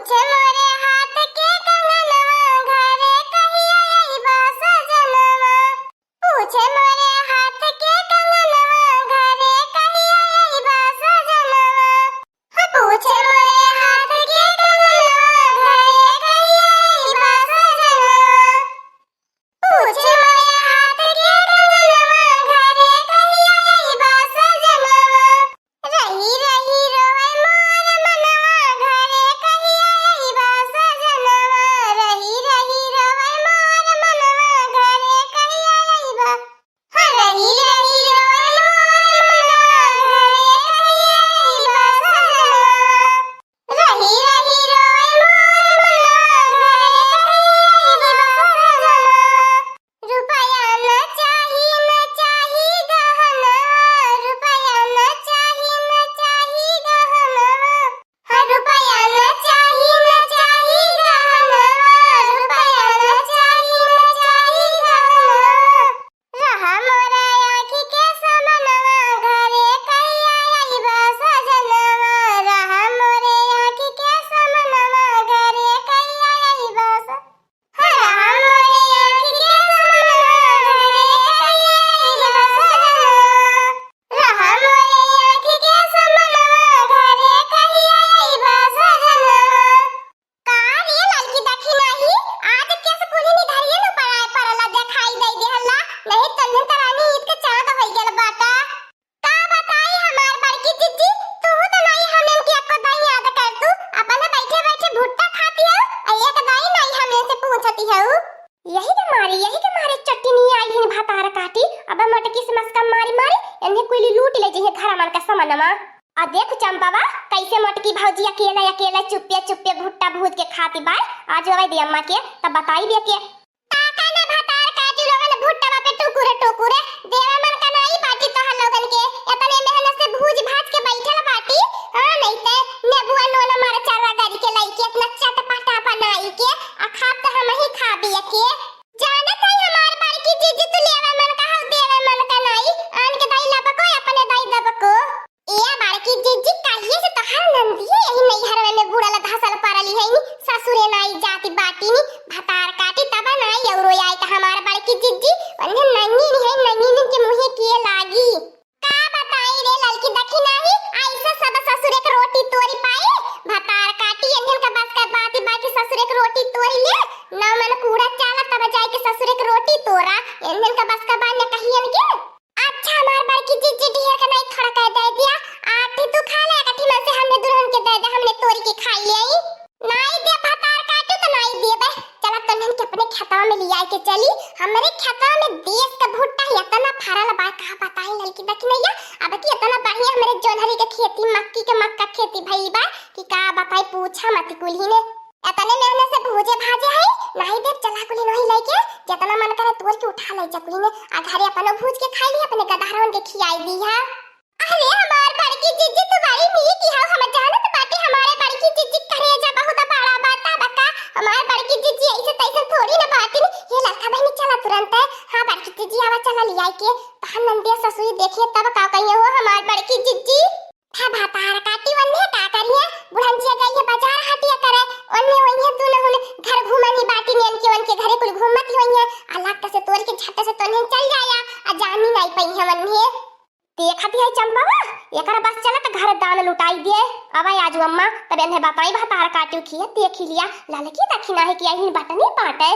पूछे मोरे हाथ के कंगनवा घरे कहिया अइबा सजनवा। पूछे मोरे हाथ के कंगनवा घरे कहिया अइबा सजनवा। पूछे मोरे हाथ के कंगनवा घरे कहिया अइबा सजनवा। पूछे मोरे हाथ के कंगनवा घरे कहिया अइबा सजनवा। रही रही रोए मोर मनवा घरे कहिया अइबा सजनवा। रही रही रोए मोर मनवा घरे कहिया अइबा। रही रही रोए मोर मनवा घरे कहिया अइबा सजनवा। रही रही रोए मोर मनवा घरे कहिया अइबा सजनवा। रुपया न चाही गहनवा। रुपया न चाही गहनवा। रुपया न चाही गहनवा। रुपया न चाही गहनवा। रहा मोरा आँखी के समनवा घरे कहिया अइबा सजनवा। रहा मोरे आँखी के समनवा घरे कहिया अइबा रहा मोरे आँखी के समनवा घरे कहिया अइबा सजनवा। रहा मोरे आँखी के समनवा घरे कहिया अइबा सजनवा। का रे लड़की देखी नाही आज केस कुली निधारिए न परला देखाई दई देहला नहीं तन्ने तरानी ईद के चांद होई गेल बाटा। का बताई हमार बड़की जिज्जी तू तो नहीं हमन के एको दाई याद कर तू अपन बैठे बैठे भुट्टा खाती हो और एक दाई नहीं हमने से पूछती हो। यही के मारे चट्टी नहीं आई हिन भातार काटी अब मटकी से मस्का मारी मारी एने कोई लूट ले जहे घर मन का समनमा। आ देख चंपावा कैसे मटकी भौजी अकेला चुप्पे भुट्टा भूज के खाती बाय आज आवे दी अम्मा के तब बताई बे के काका ने भातार काटी लोगन भुट्टा पे टुकुरे देवा मन का नहीं बाटी तो हम लोगन के इतने मेहनत से भूज भाज के बैठल बाटी। हां नहीं ते नेबुआ नोना मार चारा गाड़ी के लाई के इतना चटपटा बनाई के आ खाब तो हम ही खा बिया के जानत है हमार बड़की जीजी तू लेवा मन का हल देवा मन का नहीं आन के दाई लबको अपने दाई दबको। ए बड़की जीजी कहिए से तोहार नंदिए यही नहीं हरवे में बुड़ाला धसल पारली है नी ससुरे नाई जाती बाटी नी भातार काटी तब नाई औरो आई त हमार बड़की जीजी अन्ने नन्नी के मुंहे किए लागी। का बताई रे लड़की देखी नाही ऐसा सब ससुरे के रोटी तोरी पाए भातार काटी एहन का बस का बाती बाकी ससुरे के रोटी तोरी ले ना मन कूड़ा चाला तब जाए के ससुरे के रोटी तोरा एहन का बस का बात न कहियन के। अच्छा हमार बड़की जीजी ढेर का नहीं खड़ा कर दे दिया आठी तू खा ले कठी में से हमने दुल्हन के दे दे हमने तोरी के खाई ले नहीं दे भातार काटू तो नहीं दे बे चला तन्ने के अपने खेतवा में लिया के चली हमरे खेतवा में देश का भुट्टा इतना फरल बा का बताई लड़की देखी नहीं अब की इतना बढ़िया हमरे जोनहरी के खेती मक्का खेती भई बा कि का बताई पूछा मत कुली ने इतने मेहनत से भूजे भाजे है नहीं दे चला कुली नहीं लेके जितना मन करे तोड़ के उठा ले जा कुली ने आ घरे अपन भूज के खा ली अपने गधारन के खियाई दी है। अरे हमार बड़की जीजी तू बड़ी मीठी की हम जानत बाटी हमारे बड़की जीजी करेजा बहुत बड़ा बात बका हमार बड़की जीजी ऐसे तैसे थोड़ी ना बाटी ये लड़का बहनी चला तुरंत है। हां बड़की जीजी आवा चला लिया के तहन नंदिया ससुरी देखिए तब का कहिए हो हमार बड़की जीजी था भातार काटी वन्ने का करिए बुढ़ंजिया गई है बाजार हटिया करे ओन्ने ओन्ने तू न होने घर घूमनी बाटी ने उनके घरे कुल घूमती होई है अलग से तोड़ के झट से तोने चल जाया आ जानी नहीं पई है वन्ने देखती है चंपावा एकरा बस चला त घर दान लुटाई दे अब आजू अम्मा तब एने बताई भातार काटी खिए देखी लिया लालकी दखिना है कि यही बात नहीं पाटे।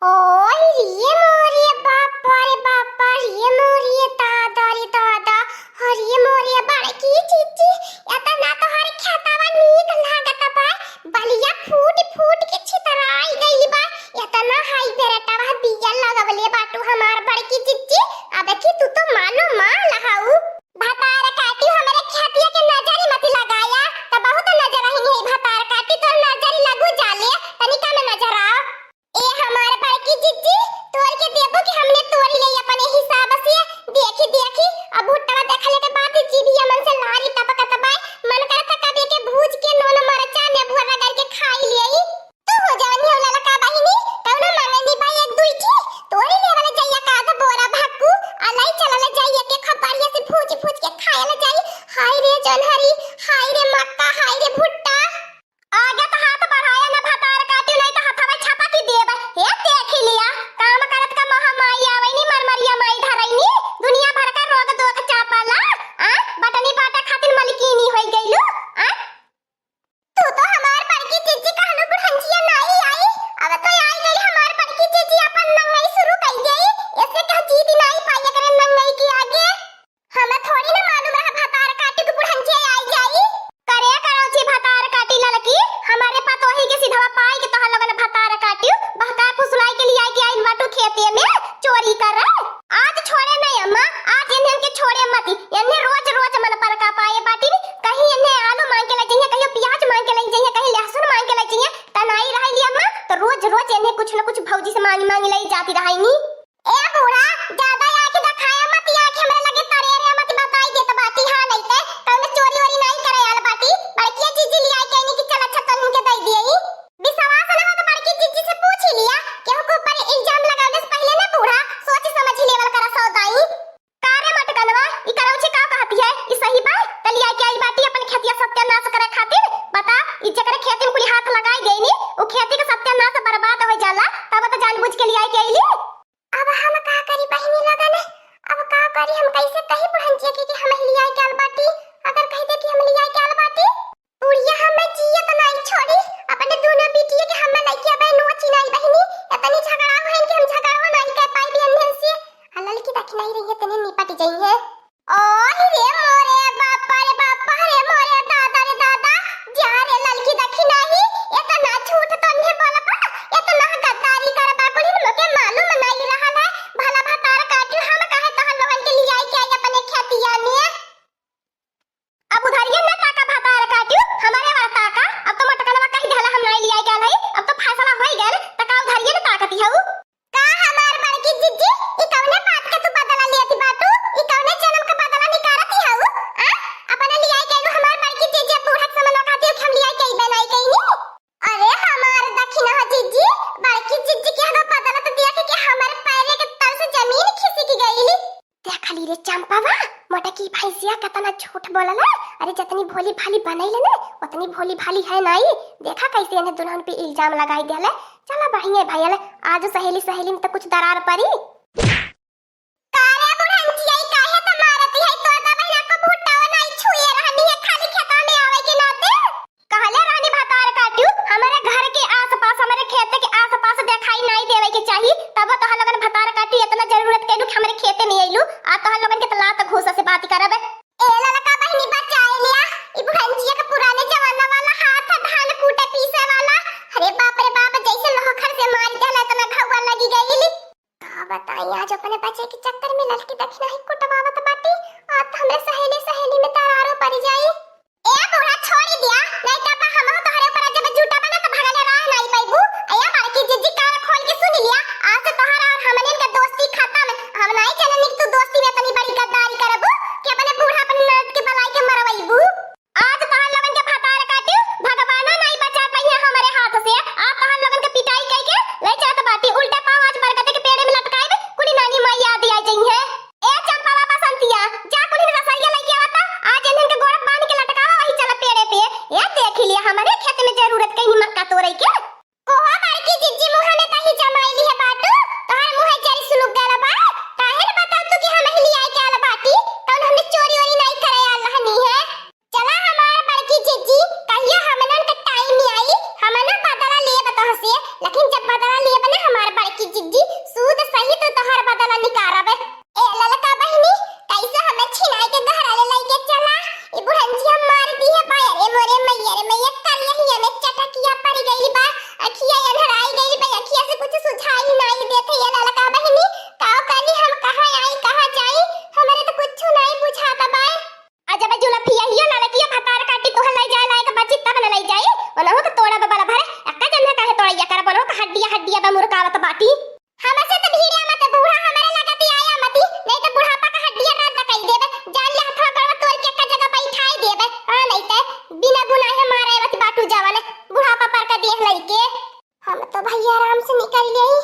ओए ये मोरी बापा रे बापा ये मोरी दादा रे दादा और ये मोरी बड़की जीजी इतना तो हर खेतवा नीक लागत बा बलिया फूट के छितराई गई बा इतना हाई बेरटावा बिया लगवले बाटू हमार बड़की जीजी अब की तू तो मानो मां लहाऊ भातार काटी हमारे खेतिया के नजर मत लगाया त बहुत नजर ही है भातार काटी तो नजर लगू जाले तनिका में नजर आ ए हमारे बड़की जीजी तोड़ के देबो कि हमने तोड़ ले अपने हिसाब से देखी अब भुट्टा देखले के बाद जीभी मन से लारी टपका तबाय मन करता कभी के भूज के मांगी मांगी लाई जाती रहाई नी। ए बूढ़ा ज्यादा आके दिखाया मत, आके हमरा लगे तरे रे मत बताई दे त बाती हां नहीं ते कौन चोरी वोरी नहीं करे आल बाटी। बड़की जीजी लिया के नहीं कि चल अच्छा तन के दई दियई। विश्वास ना हो तो बड़की जीजी से पूछ ही लिया केहू के ऊपर इल्जाम लगाने से पहले ना बूढ़ा सोच समझ लेवल करा सौदाई। कारे मटकनवा ई करौची का कहती है ई सही बा? तलिया के आई बाटी अपन खेतिया सत्यानाश करे खातिर बता ई जकरे खेती में कुली हाथ लगाई देनी ओ खेती के सत्यानाश बर्बाद हो जाला तब तो जानबूझ के लिया के आईली। अब हम का करी बहिनी लगन, अब का करी हम कैसे कही बहनजी के कि हम लिया के आल बाटी। अगर कह दे कि हम लिया के आल बाटी बुढ़िया हम जियत नहीं छोड़ी अपने दोनों बेटिए के हम लइकिया बहन नोची नहीं बहिनी इतनी झगड़ा होई कि हम झगड़ा नहीं कर पाई बियन से हलल की देखी नहीं रही तने निपट जाई है। ओह रे मोरे बापा रे बापा रे मोरे दादा रे दादा जा रे ललकी देखी नहीं इतना झूठ तो नहीं बोल पा इतना गद्दारी कर बा कुली लोके मालूम नहीं रहल है भला भतार काटू हम कहे तहन लोगन के लिए आई के अपने खेतिया में। अब उधारिये न टाका भतार काटू हमारे वाला टाका अब तो मटकनवा कह देला हम नहीं लिया के आई अब तो फैसला होई गेल त का उधारिये न ताकती हऊ का हमार बड़की जिज्जी ई कौने बात के तू बदला लेती बातू ई कौने जन्म का बदला निकारती हऊ आ अपने लिया के हमार बड़की जिज्जी बूढ़ा समन खाती हम लिया के बनाई कहीं। अरे हमार दखिना जिज्जी बड़की जिज्जी के हमें बदला तो दिया कि हमारे पैर के तल से जमीन खिसक गईली। देख ली रे चंपावा मोटा की भैंसिया कितना झूठ बोलला। अरे जितनी भोली भाली बनैले ना उतनी भोली भाली है नहीं। देखा कैसे इन्हें दुल्हन पे इल्जाम लगाई देले। चला बढ़िया भैया आज सहेली सहेली में तो कुछ दरार पड़ी। कारे बुढ़ंची आई काहे त मारती है तो दा बहना को भुट्टावा नहीं छुए रहनी है खाली खेता में आवे के नाते कहले रानी भतार काटू हमारे घर के आसपास हमारे खेत के आसपास दिखाई नहीं देवे के चाहिए तब तो हम लोगन भतार काटू इतना जरूरत के दुख हमारे खेते में आइलू आ तो हम लोगन के तलाक घोसा से बात करब। ए ललका बहनी बचाए लिया ई बुढ़ंचिया के पुराने जमाना वाला हाथ धान कूटे पीसे वाला। अरे बाप रे बाप जैसे लोखर से मार देला इतना घावा लगी गईली। का बताई आज अपने बच्चे के चक्कर में लड़की दक्षिणा ही कुटवावत बाटी आ तो हमरे सहेली सहेली में दरारो पड़ जाई। ए बुढ़ा छोड़ दिया नहीं तो बा हम तोहरे ऊपर जब झूठा बना तो भगले राह नहीं पाइबू। अया बड़की जिज्जी कान खोल के सुन लिया आज से तोहरा और हमने का दोस्ती खत्म। हम नहीं चलनी तू दोस्ती में इतनी बड़ी गद्दारी करबू कि अपने बूढ़ा अपन नर्द के बलाई के मरवाईबू। आज तोहर लोगन के भतार काटू भगवाना नहीं बचा पाई है हमारे हाथ से आ तोहर लोगन के पिटाई कई के ले जात बाटी उल्टा पांव आज बरकते के पेड़ में लटकाए कुड़ी नानी माई याद आ जाई है। ए चंपावा बसंतिया जा कुड़ी रसैया लेके आवता आज इन्हन के गोड़ बांध के लटकावा वही चला पेड़े पे ये देख लिया हमारे खेत में जरूरत कहीं मक्का तोड़े के कोहा बड़की जिज्जी मुंह में कहीं जमाईली है बाटू तोहर मुंह जरी सुलुक गला बा काहे न बताऊ तू कि हम ही लिया के आल बाटी कौन हमने चोरी वोरी नहीं करे आल रहनी है। चला हमार बड़की जिज्जी कहियो हमनन के टाइम में आई हमन बदला ले बता से लेकिन जब बदला लिए बने हमार बड़की जिज्जी सूद सहित तो तोहर बदला निकारबे। ए ललका बहिनी कैसे हमें छिनाई के घर ले लेके चला ई बुढ़ंची हम मार दी है बाय रे मोरे मैया रे मैया कर यही हमें चटकिया पड़ गई बा अखिया अंधराई गई बा अखिया से कुछ सुझाई नहीं देते ये ललका बहिनी काओ कानी हम कहां आई कहां जाई हमारे तो कुछ नहीं बुझाता बा। अजब जुलफिया हियो ललकिया भतार काटी तो ले जाए लायक बची तब न ले जाए ओनहु के तोड़ा बबला भरे अक्का जन्ना काहे तोड़िया कर बनो का हड्डिया हड्डिया बा मुरकावत बाटी हमसे तो भीड़िया मत बूढ़ा हमारे लगती आया मती नहीं तो बुढ़ापा का हड्डिया ना दकाई देबे जान ले हथवा करवा तोड़ के का जगह पे उठाई देबे हां नहीं ते बिना गुनाहे मारे वत बाटू जावले बुढ़ापा पर का देख लई के हम तो भैया आराम से निकल गई।